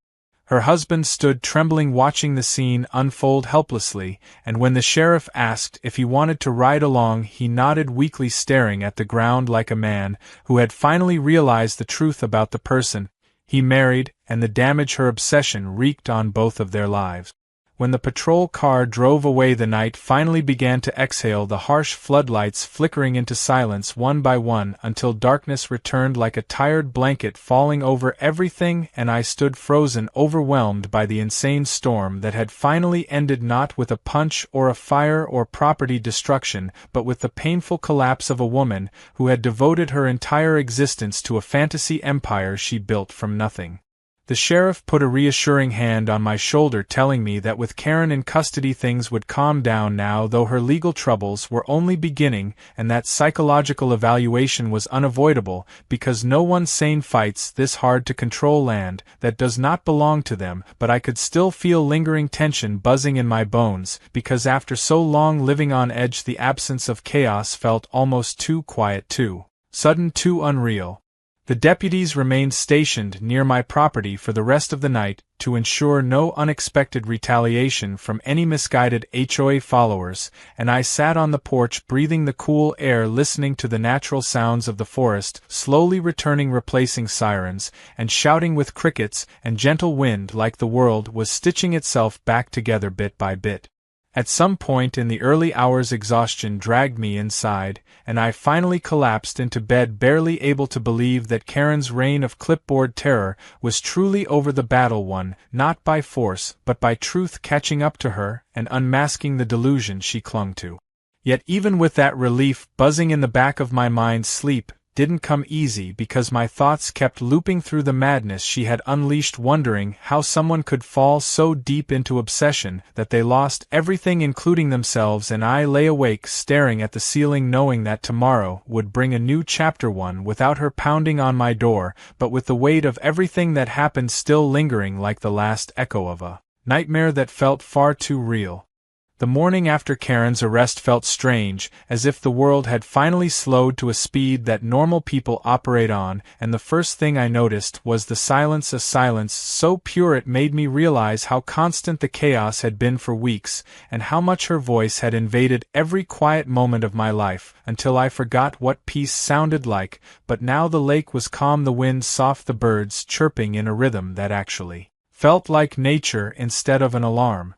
Her husband stood trembling, watching the scene unfold helplessly, and when the sheriff asked if he wanted to ride along, he nodded weakly, staring at the ground like a man who had finally realized the truth about the person he married and the damage her obsession wreaked on both of their lives. When the patrol car drove away, the night finally began to exhale, the harsh floodlights flickering into silence one by one until darkness returned like a tired blanket falling over everything, and I stood frozen, overwhelmed by the insane storm that had finally ended, not with a punch or a fire or property destruction, but with the painful collapse of a woman who had devoted her entire existence to a fantasy empire she built from nothing. The sheriff put a reassuring hand on my shoulder, telling me that with Karen in custody things would calm down now, though her legal troubles were only beginning, and that psychological evaluation was unavoidable, because no one sane fights this hard-to-control land that does not belong to them. But I could still feel lingering tension buzzing in my bones, because after so long living on edge, the absence of chaos felt almost too quiet, too sudden, too unreal. The deputies remained stationed near my property for the rest of the night to ensure no unexpected retaliation from any misguided HOA followers, and I sat on the porch breathing the cool air, listening to the natural sounds of the forest slowly returning, replacing sirens, and shouting with crickets and gentle wind, like the world was stitching itself back together bit by bit. At some point in the early hours, exhaustion dragged me inside, and I finally collapsed into bed, barely able to believe that Karen's reign of clipboard terror was truly over, the battle won, not by force, but by truth catching up to her and unmasking the delusion she clung to. Yet even with that relief buzzing in the back of my mind, sleep didn't come easy, because my thoughts kept looping through the madness she had unleashed, wondering how someone could fall so deep into obsession that they lost everything, including themselves, and I lay awake staring at the ceiling, knowing that tomorrow would bring a new chapter, one without her pounding on my door, but with the weight of everything that happened still lingering like the last echo of a nightmare that felt far too real. The morning after Karen's arrest felt strange, as if the world had finally slowed to a speed that normal people operate on, and the first thing I noticed was the silence, a silence so pure it made me realize how constant the chaos had been for weeks, and how much her voice had invaded every quiet moment of my life, until I forgot what peace sounded like. But now the lake was calm, the wind soft, the birds chirping in a rhythm that actually felt like nature instead of an alarm.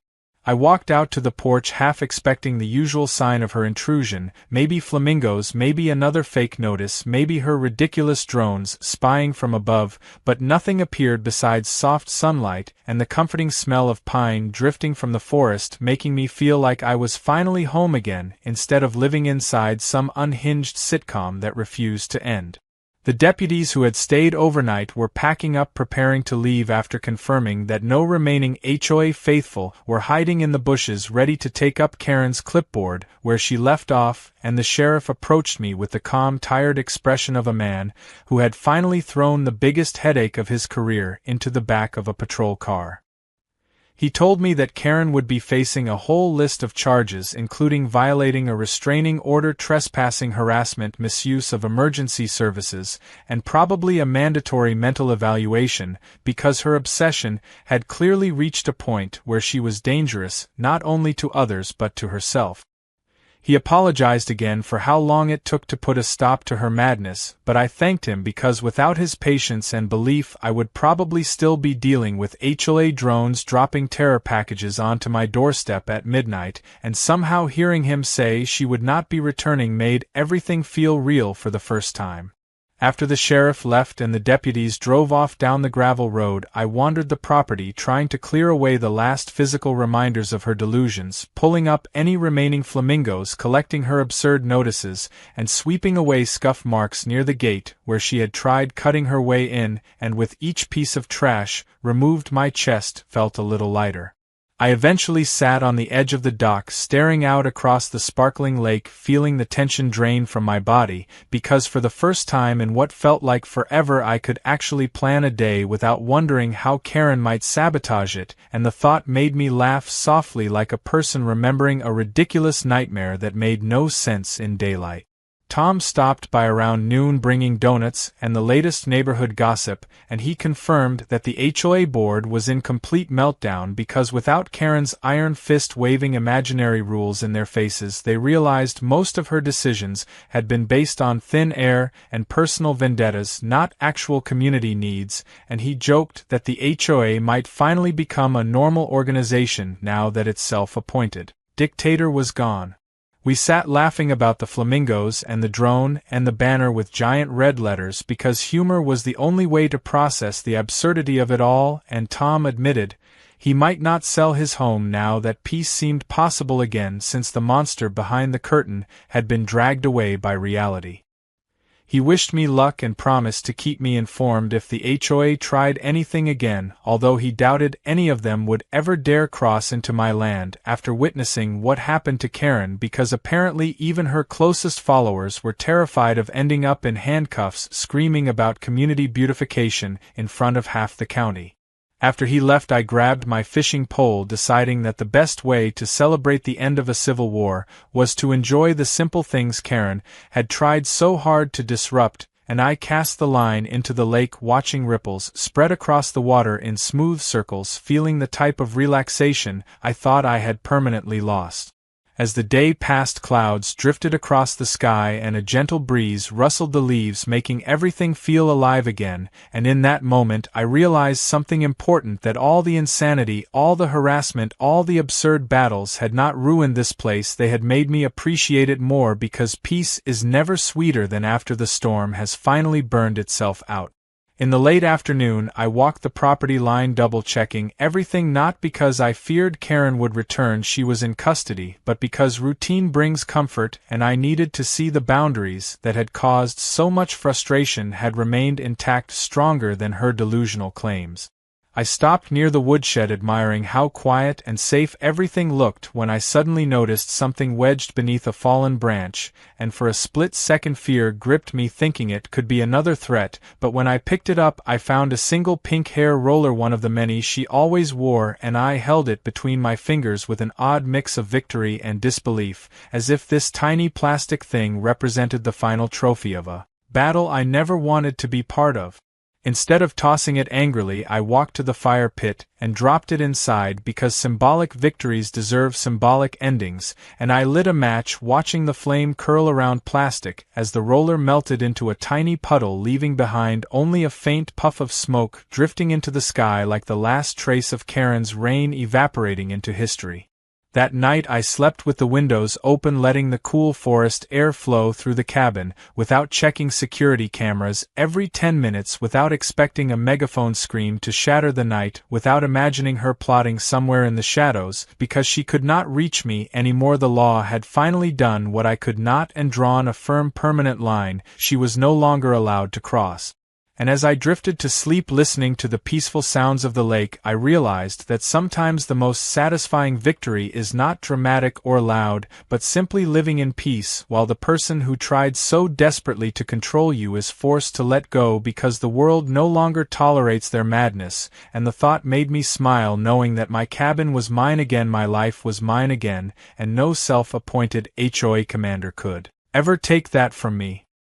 I walked out to the porch, half expecting the usual sign of her intrusion, maybe flamingos, maybe another fake notice, maybe her ridiculous drones spying from above, but nothing appeared besides soft sunlight and the comforting smell of pine drifting from the forest, making me feel like I was finally home again, instead of living inside some unhinged sitcom that refused to end. The deputies who had stayed overnight were packing up, preparing to leave after confirming that no remaining HOA faithful were hiding in the bushes, ready to take up Karen's clipboard where she left off, and the sheriff approached me with the calm, tired expression of a man who had finally thrown the biggest headache of his career into the back of a patrol car. He told me that Karen would be facing a whole list of charges, including violating a restraining order, trespassing, harassment, misuse of emergency services, and probably a mandatory mental evaluation, because her obsession had clearly reached a point where she was dangerous, not only to others but to herself. He apologized again for how long it took to put a stop to her madness, but I thanked him, because without his patience and belief I would probably still be dealing with HOA drones dropping terror packages onto my doorstep at midnight, and somehow hearing him say she would not be returning made everything feel real for the first time. After the sheriff left and the deputies drove off down the gravel road, I wandered the property, trying to clear away the last physical reminders of her delusions, pulling up any remaining flamingos, collecting her absurd notices, and sweeping away scuff marks near the gate where she had tried cutting her way in, and with each piece of trash removed my chest felt a little lighter. I eventually sat on the edge of the dock, staring out across the sparkling lake, feeling the tension drain from my body, because for the first time in what felt like forever I could actually plan a day without wondering how Karen might sabotage it, and the thought made me laugh softly, like a person remembering a ridiculous nightmare that made no sense in daylight. Tom stopped by around noon bringing donuts and the latest neighborhood gossip, and he confirmed that the HOA board was in complete meltdown because without Karen's iron fist waving imaginary rules in their faces, they realized most of her decisions had been based on thin air and personal vendettas, not actual community needs, and he joked that the HOA might finally become a normal organization now that its self-appointed dictator was gone. We sat laughing about the flamingos and the drone and the banner with giant red letters because humor was the only way to process the absurdity of it all, and Tom admitted he might not sell his home now that peace seemed possible again since the monster behind the curtain had been dragged away by reality. He wished me luck and promised to keep me informed if the HOA tried anything again, although he doubted any of them would ever dare cross into my land after witnessing what happened to Karen, because apparently even her closest followers were terrified of ending up in handcuffs screaming about community beautification in front of half the county. After he left, I grabbed my fishing pole, deciding that the best way to celebrate the end of a civil war was to enjoy the simple things Karen had tried so hard to disrupt, and I cast the line into the lake, watching ripples spread across the water in smooth circles, feeling the type of relaxation I thought I had permanently lost. As the day passed, clouds drifted across the sky and a gentle breeze rustled the leaves, making everything feel alive again, and in that moment I realized something important, that all the insanity, all the harassment, all the absurd battles had not ruined this place. They had made me appreciate it more, because peace is never sweeter than after the storm has finally burned itself out. In the late afternoon, I walked the property line, double-checking everything, not because I feared Karen would return, she was in custody, but because routine brings comfort, and I needed to see the boundaries that had caused so much frustration had remained intact, stronger than her delusional claims. I stopped near the woodshed, admiring how quiet and safe everything looked, when I suddenly noticed something wedged beneath a fallen branch, and for a split second fear gripped me, thinking it could be another threat, but when I picked it up I found a single pink hair roller, one of the many she always wore, and I held it between my fingers with an odd mix of victory and disbelief, as if this tiny plastic thing represented the final trophy of a battle I never wanted to be part of. Instead of tossing it angrily, I walked to the fire pit and dropped it inside, because symbolic victories deserve symbolic endings, and I lit a match, watching the flame curl around plastic as the roller melted into a tiny puddle, leaving behind only a faint puff of smoke drifting into the sky like the last trace of Karen's reign evaporating into history. That night I slept with the windows open, letting the cool forest air flow through the cabin, without checking security cameras every 10 minutes, without expecting a megaphone scream to shatter the night, without imagining her plotting somewhere in the shadows, because she could not reach me anymore. The law had finally done what I could not, and drawn a firm, permanent line she was no longer allowed to cross. And as I drifted to sleep listening to the peaceful sounds of the lake, I realized that sometimes the most satisfying victory is not dramatic or loud, but simply living in peace while the person who tried so desperately to control you is forced to let go because the world no longer tolerates their madness. And the thought made me smile, knowing that my cabin was mine again, my life was mine again, and no self-appointed HOA commander could ever take that from me.